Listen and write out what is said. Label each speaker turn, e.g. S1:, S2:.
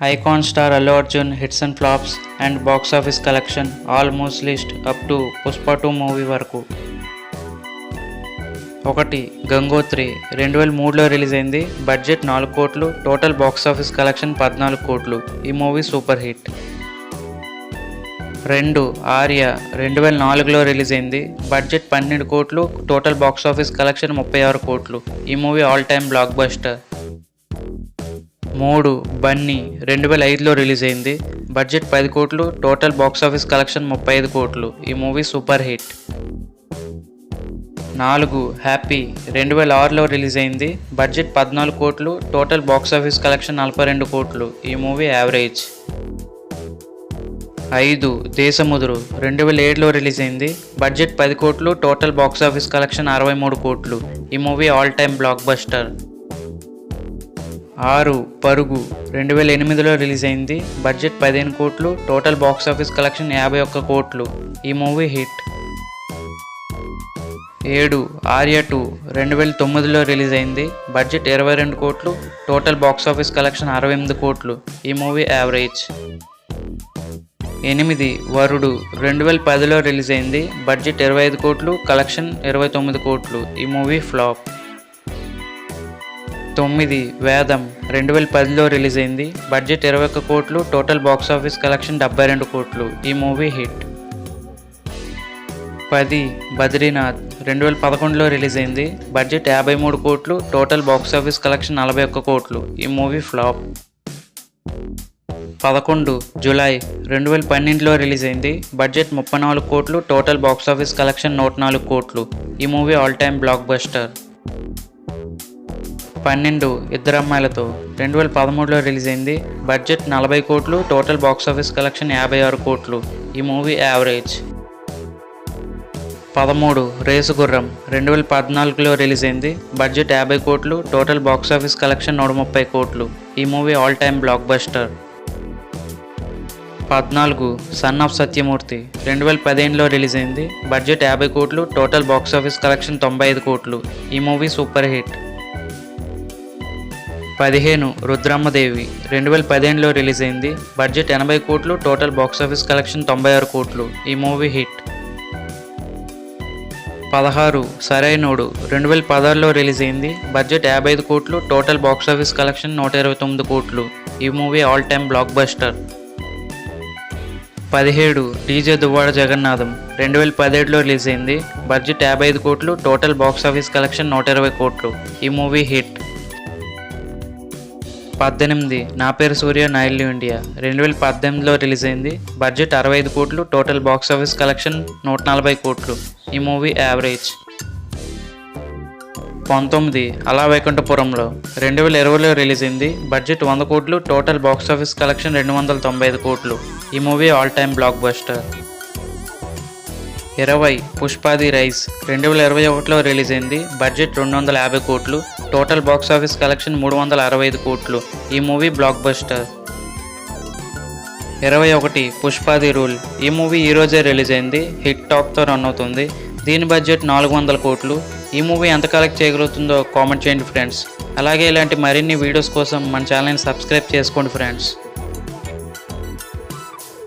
S1: Icon star Allu Arjun hits and flops and box office collection almost list up to Pushpa 2 movie వరకు. 1. గంగోత్రి 2003లో release అయింది. Budget 4 కోట్లు, total box office collection 14 కోట్లు. ఈ movie super hit. 2. Arya 2004లో release అయింది. Budget 12 కోట్లు, total box office collection 36 కోట్లు. ఈ movie all time blockbuster. 3. Bunny 2005లో రిలీజ్ అయింది. బడ్జెట్ 10 కోట్లు, టోటల్ బాక్స్ ఆఫీస్ కలెక్షన్ 35 కోట్లు. ఈ మూవీ సూపర్ హిట్. 4. హ్యాపీ 2006లో రిలీజ్ అయింది. బడ్జెట్ 14 కోట్లు, టోటల్ బాక్స్ ఆఫీస్ కలెక్షన్ 42 కోట్లు. ఈ మూవీ యావరేజ్. 5. దేశముదురు 2007లో రిలీజ్ అయింది. బడ్జెట్ 10 కోట్లు, టోటల్ బాక్స్ ఆఫీస్ కలెక్షన్ 63 కోట్లు. ఈ movie all time block buster. 6. పరుగు 2008లో రిలీజ్ అయింది. బడ్జెట్ 15 కోట్లు, టోటల్ బాక్స్ ఆఫీస్ కలెక్షన్ 51 కోట్లు. ఈ మూవీ హిట్. 7. ఆర్య 2 2009లో రిలీజ్ అయింది. బడ్జెట్ 22 కోట్లు, టోటల్ బాక్స్ ఆఫీస్ కలెక్షన్ 68 కోట్లు. ఈ మూవీ యావరేజ్. 8. వరుడు 2010లో రిలీజ్ అయింది. బడ్జెట్ 25 కోట్లు, కలెక్షన్ 29 కోట్లు. ఈ మూవీ ఫ్లాప్. 9. వేదం 2010లో రిలీజ్ అయింది. బడ్జెట్ 21 కోట్లు, టోటల్ బాక్స్ ఆఫీస్ కలెక్షన్ 72 కోట్లు. ఈ మూవీ హిట్. 10. బద్రీనాథ్ 2011లో రిలీజ్ అయింది. బడ్జెట్ 53 కోట్లు, టోటల్ బాక్స్ ఆఫీస్ కలెక్షన్ 41 కోట్లు. ఈ మూవీ ఫ్లాప్. 11. జులై 2012లో రిలీజ్ అయింది. బడ్జెట్ 34 కోట్లు, టోటల్ బాక్స్ ఆఫీస్ కలెక్షన్ 104 కోట్లు. ఈ movie all time blockbuster. 12. ఇద్దరమ్మాయిలతో 2013లో రిలీజ్ అయింది. బడ్జెట్ 40 కోట్లు, టోటల్ బాక్స్ ఆఫీస్ కలెక్షన్ 56 కోట్లు. ఈ మూవీ యావరేజ్. 13. రేసుగుర్రం 2014లో రిలీజ్ అయింది. బడ్జెట్ 50 కోట్లు, టోటల్ బాక్స్ ఆఫీస్ కలెక్షన్ 130 కోట్లు. ఈ movie all time blockbuster. 14. Son of Satyamurthy 2015లో రిలీజ్ అయింది. బడ్జెట్ 50 కోట్లు, టోటల్ బాక్స్ ఆఫీస్ కలెక్షన్ 95 కోట్లు. ఈ మూవీ సూపర్ హిట్. 15. రుద్రమ్మదేవి 2015లో రిలీజ్ అయింది. బడ్జెట్ 80 కోట్లు, టోటల్ బాక్స్ ఆఫీస్ కలెక్షన్ 96 కోట్లు. ఈ మూవీ హిట్. 16. సరైనోడు 2016లో రిలీజ్ అయింది. బడ్జెట్ 55 కోట్లు, టోటల్ బాక్స్ ఆఫీస్ కలెక్షన్ 129 కోట్లు. ఈ movie all time blockbuster. 17. DJ Duvvada Jagannatham 2017లో release అయింది. బడ్జెట్ 55 కోట్లు, టోటల్ బాక్స్ ఆఫీస్ కలెక్షన్ 120 కోట్లు. ఈ మూవీ హిట్. 18. నా పేరు సూర్య నైల్ ఇండియా 2018లో రిలీజ్ అయింది. బడ్జెట్ 65 కోట్లు, టోటల్ బాక్స్ ఆఫీస్ కలెక్షన్ 140 కోట్లు. ఈ మూవీ యావరేజ్. 19. అలా వైకుంఠపురంలో 2020లో రిలీజ్ అయింది. బడ్జెట్ 100 కోట్లు, టోటల్ బాక్స్ ఆఫీస్ కలెక్షన్ 295 కోట్లు. ఈ movie all time blockbuster. 20. Pushpa the rise 2021లో రిలీజ్ అయింది. బడ్జెట్ 250 కోట్లు, టోటల్ బాక్స్ ఆఫీస్ కలెక్షన్ 365 కోట్లు. ఈ movie blockbuster. 21. Pushpa the rule ఈ మూవీ ఈరోజే రిలీజ్ అయింది. హిట్ టాక్తో రన్ అవుతుంది. దీని బడ్జెట్ 400 కోట్లు. ఈ మూవీ ఎంత కలెక్ట్ చేయగలుగుతుందో కామెంట్ చేయండి ఫ్రెండ్స్. అలాగే ఇలాంటి మరిన్ని వీడియోస్ కోసం మన ఛానల్ని సబ్స్క్రైబ్ చేసుకోండి ఫ్రెండ్స్.